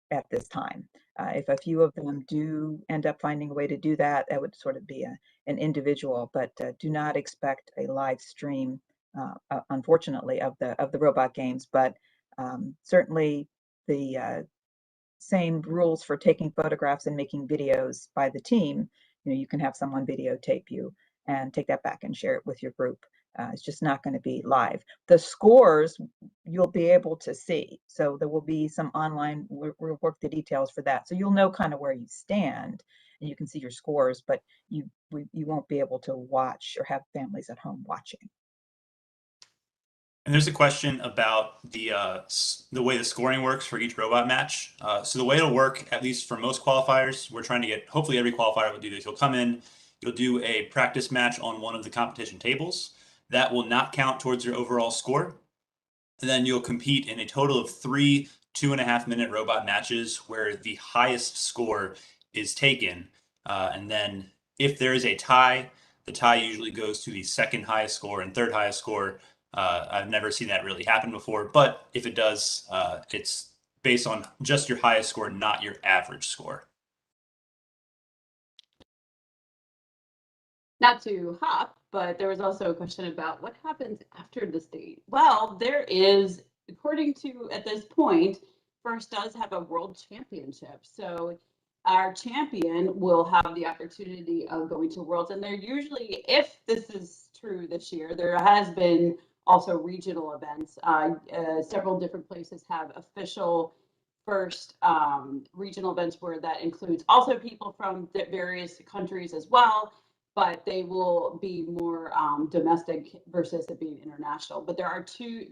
at this time. If a few of them do end up finding a way to do that, that would sort of be an individual, but do not expect a live stream, unfortunately, of the robot games. But certainly the same rules for taking photographs and making videos by the team. You can have someone videotape you and take that back and share it with your group. It's just not going to be live. The scores you'll be able to see. So there will be some online, we'll work the details for that. So you'll know kind of where you stand and you can see your scores, but you won't be able to watch or have families at home watching. And there's a question about the way the scoring works for each robot match. So the way it'll work, at least for most qualifiers, we're trying to get, hopefully every qualifier will do this. You'll come in, you'll do a practice match on one of the competition tables. That will not count towards your overall score. And then you'll compete in a total of 3 2.5-minute robot matches where the highest score is taken. And then if there is a tie, the tie usually goes to the second highest score and third highest score. I've never seen that really happen before, but if it does, it's based on just your highest score, not your average score. Not to hop, but there was also a question about what happens after this date. Well, there is, according to, at this point, First does have a world championship. So our champion will have the opportunity of going to Worlds. And they're usually, if this is true this year, there has been also regional events. Several different places have official First regional events where that includes also people from various countries as well, but they will be more domestic versus it being international. But there's 2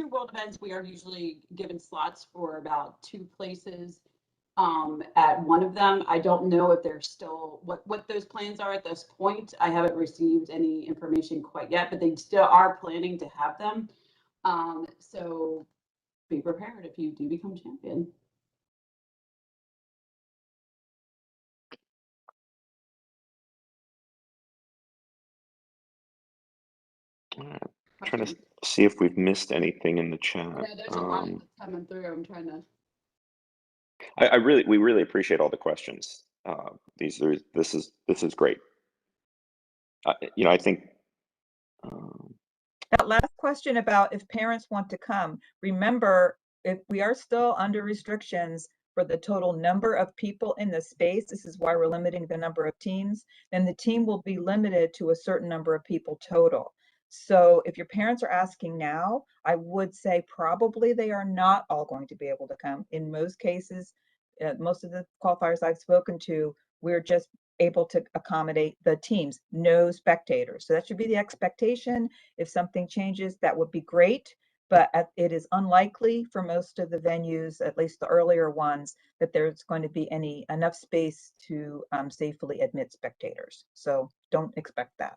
world events. We are usually given slots for about 2 places at one of them. I don't know if there's still what those plans are at this point. I haven't received any information quite yet, but they still are planning to have them. So be prepared if you do become champion. Trying to see if we've missed anything in the chat. Yeah, there's a lot coming through. I'm trying to. We really appreciate all the questions. This is great. I think. That last question about if parents want to come, remember, if we are still under restrictions for the total number of people in the space, this is why we're limiting the number of teams, then the team will be limited to a certain number of people total. So if your parents are asking now, I would say probably they are not all going to be able to come. In most cases, most of the qualifiers I've spoken to, we're just able to accommodate the teams, no spectators. So that should be the expectation. If something changes, that would be great, but it is unlikely for most of the venues, at least the earlier ones, that there's going to be enough space to safely admit spectators. So don't expect that.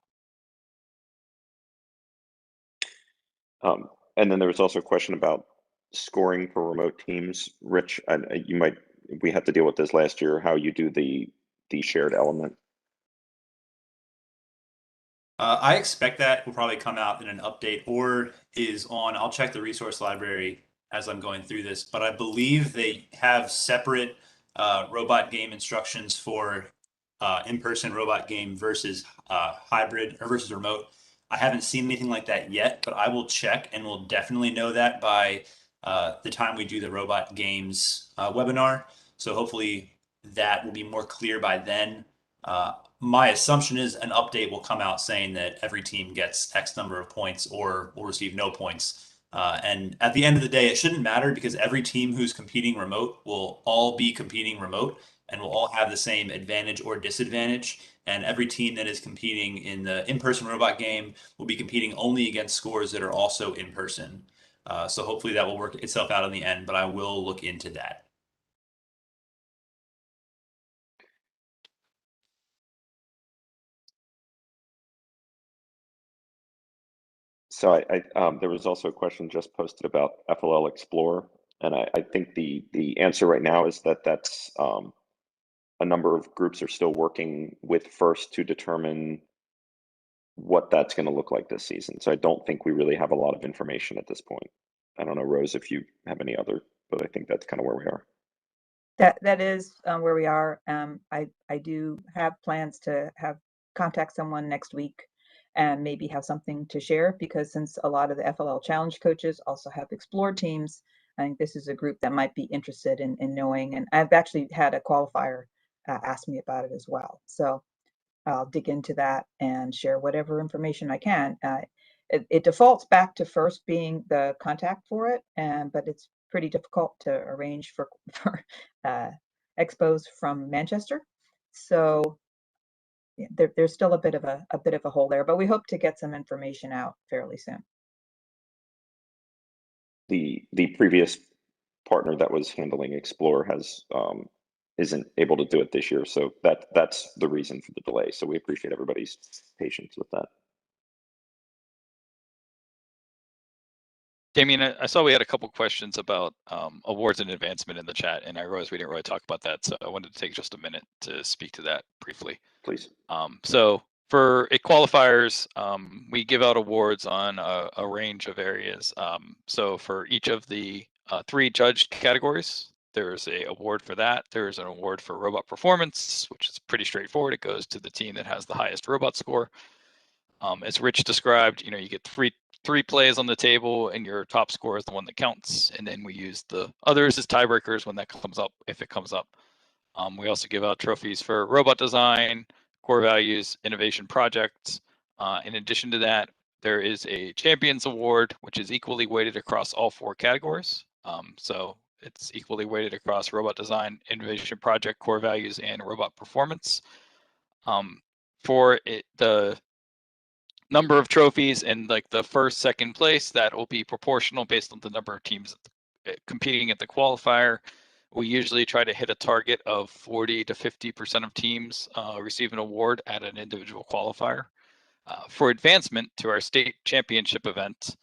And then there was also a question about scoring for remote teams. Rich, we had to deal with this last year, how you do the shared element. I expect that will probably come out in an update or is on. I'll check the resource library as I'm going through this, but I believe they have separate robot game instructions for in-person robot game versus hybrid or versus remote. I haven't seen anything like that yet, but I will check and we'll definitely know that by the time we do the robot games webinar. So hopefully that will be more clear by then. My assumption is an update will come out saying that every team gets X number of points or will receive no points. And at the end of the day, it shouldn't matter because every team who's competing remote will all be competing remote and will all have the same advantage or disadvantage. And every team that is competing in the in-person robot game will be competing only against scores that are also in person. So hopefully that will work itself out in the end, but I will look into that. So there was also a question just posted about FLL Explore, and I think the answer right now is that that's a number of groups are still working with FIRST to determine what that's going to look like this season. So I don't think we really have a lot of information at this point. I don't know, Rose, if you have any other, but I think that's kind of where we are. That is where we are. I do have plans to contact someone next week and maybe have something to share, because since a lot of the FLL Challenge coaches also have Explore teams, I think this is a group that might be interested in knowing. And I've actually had a qualifier ask me about it as well. So I'll dig into that and share whatever information I can. It defaults back to FIRST being the contact for it, but it's pretty difficult to arrange for expos from Manchester. So yeah, there's still a bit of a hole there, but we hope to get some information out fairly soon. The previous partner that was handling Explore has isn't able to do it this year, so that's the reason for the delay. So we appreciate everybody's patience with that. Damien, I saw we had a couple questions about awards and advancement in the chat, and I realized we didn't really talk about that, so I wanted to take just a minute to speak to that briefly. Please. So for qualifiers, we give out awards on a range of areas. So for each of the 3 judged categories, there's an award for that. There's an award for robot performance, which is pretty straightforward. It goes to the team that has the highest robot score. As Rich described, you get three plays on the table, and your top score is the one that counts. And then we use the others as tiebreakers when that comes up, if it comes up. We also give out trophies for robot design, core values, innovation projects. In addition to that, there is a Champions Award, which is equally weighted across all 4 categories. So it's equally weighted across robot design, innovation project, core values, and robot performance. For the number of trophies and like the first, second place, that will be proportional based on the number of teams competing at the qualifier. We usually try to hit a target of 40 to 50% of teams receive an award at an individual qualifier. For advancement to our state championship event,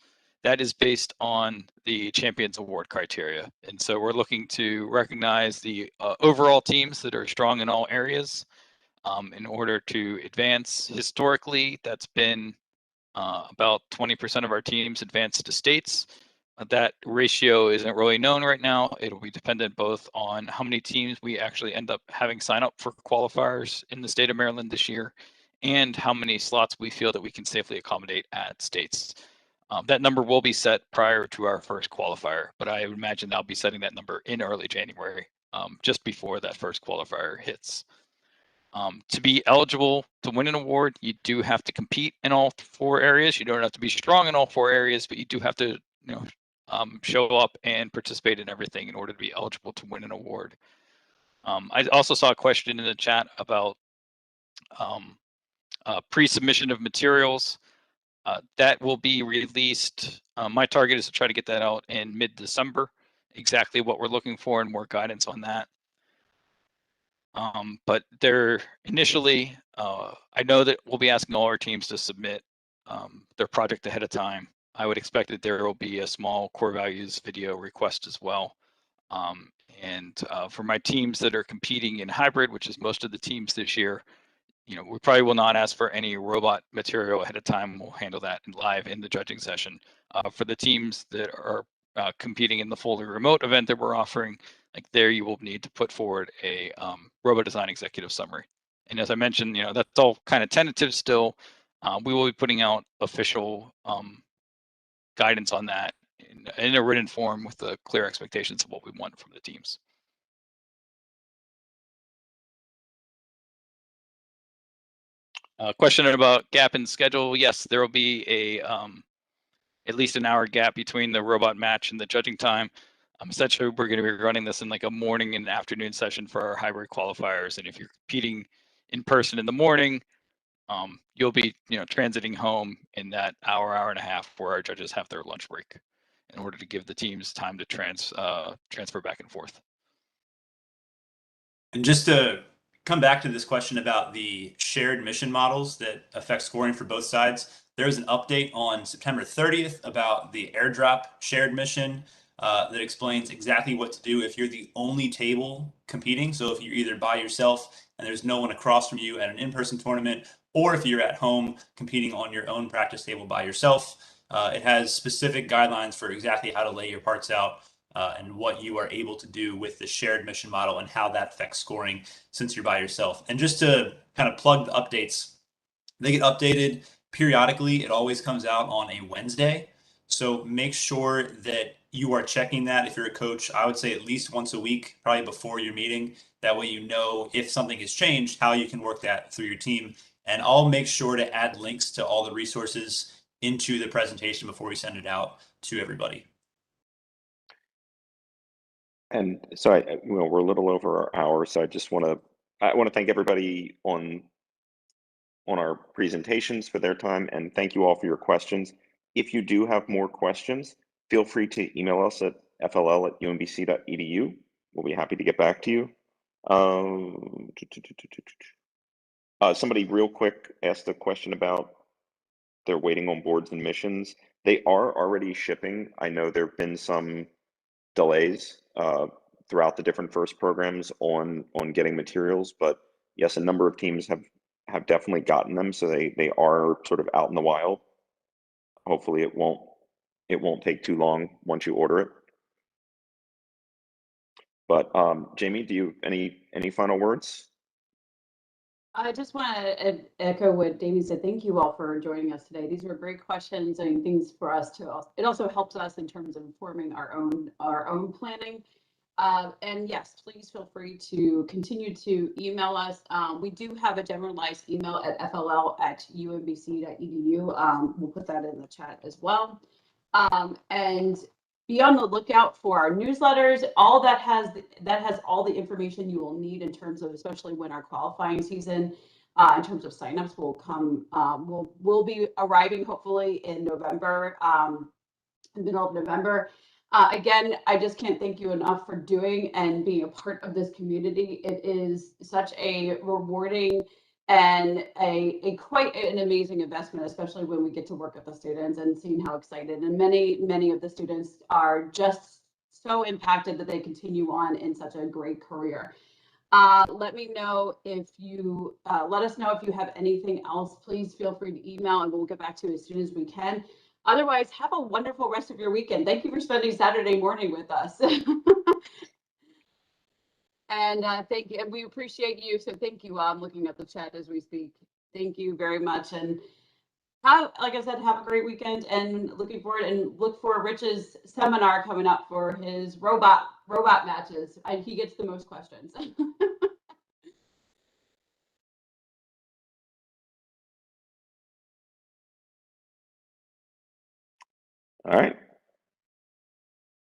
that is based on the Champions Award criteria. And so we're looking to recognize the overall teams that are strong in all areas. In order to advance, historically, that's been about 20% of our teams advance to states. That ratio isn't really known right now. It'll be dependent both on how many teams we actually end up having sign up for qualifiers in the state of Maryland this year, and how many slots we feel that we can safely accommodate at states. That number will be set prior to our first qualifier, but I would imagine I'll be setting that number in early January, just before that first qualifier hits. To be eligible to win an award, you do have to compete in all 4 areas. You don't have to be strong in all 4 areas, but you do have to, show up and participate in everything in order to be eligible to win an award. I also saw a question in the chat about pre-submission of materials. That will be released. My target is to try to get that out in mid-December, exactly what we're looking for and more guidance on that. But they're initially, I know that we'll be asking all our teams to submit their project ahead of time. I would expect that there will be a small core values video request as well. And for my teams that are competing in hybrid, which is most of the teams this year, we probably will not ask for any robot material ahead of time. We'll handle that live in the judging session. For the teams that are competing in the fully remote event that we're offering, like there you will need to put forward a robot design executive summary. And as I mentioned, that's all kind of tentative still. We will be putting out official guidance on that in a written form with the clear expectations of what we want from the teams. Question about gap in schedule. Yes, there will be a at least an hour gap between the robot match and the judging time. Essentially, we're going to be running this in like a morning and afternoon session for our hybrid qualifiers. And if you're competing in person in the morning, you'll be transiting home in that hour and a half where our judges have their lunch break in order to give the teams time to transfer back and forth. And just to come back to this question about the shared mission models that affect scoring for both sides, there was an update on September 30th about the airdrop shared mission that explains exactly what to do if you're the only table competing. So if you're either by yourself and there's no one across from you at an in-person tournament, or if you're at home competing on your own practice table by yourself, it has specific guidelines for exactly how to lay your parts out and what you are able to do with the shared mission model and how that affects scoring since you're by yourself. And just to kind of plug the updates, they get updated periodically. It always comes out on a Wednesday. So make sure that you are checking that. If you're a coach, I would say at least once a week, probably before your meeting. That way you know if something has changed, how you can work that through your team. And I'll make sure to add links to all the resources into the presentation before we send it out to everybody. And so we're a little over our hour, so I want to thank everybody on our presentations for their time, and thank you all for your questions. If you do have more questions, feel free to email us at fll@umbc.edu. We'll be happy to get back to you. Somebody real quick asked a question about they're waiting on boards and missions. They are already shipping. I know there have been some delays throughout the different first programs on getting materials, but yes, a number of teams have definitely gotten them, so they are sort of out in the wild. Hopefully it won't take too long once you order it. But Jamie, do you any final words? I just want to echo what Damien said. Thank you all for joining us today. These were great questions and things for us to. It also helps us in terms of informing our own planning. And yes, please feel free to continue to email us. We do have a generalized email at fll@umbc.edu. We'll put that in the chat as well. And be on the lookout for our newsletters. All that has all the information you will need in terms of, especially when our qualifying season, in terms of signups will come. We'll be arriving hopefully in November, middle of November. Again, I just can't thank you enough for doing and being a part of this community. It is such a rewarding and a quite an amazing investment, especially when we get to work with the students and seeing how excited. And many of the students are just so impacted that they continue on in such a great career. Let me know if you let us know if you have anything else. Please feel free to email and we'll get back to you as soon as we can. Otherwise, have a wonderful rest of your weekend. Thank you for spending Saturday morning with us. And thank you. And we appreciate you. So thank you. I'm looking at the chat as we speak. Thank you very much. And like I said, have a great weekend and looking forward and look for Rich's seminar coming up for his robot matches. He gets the most questions. All right.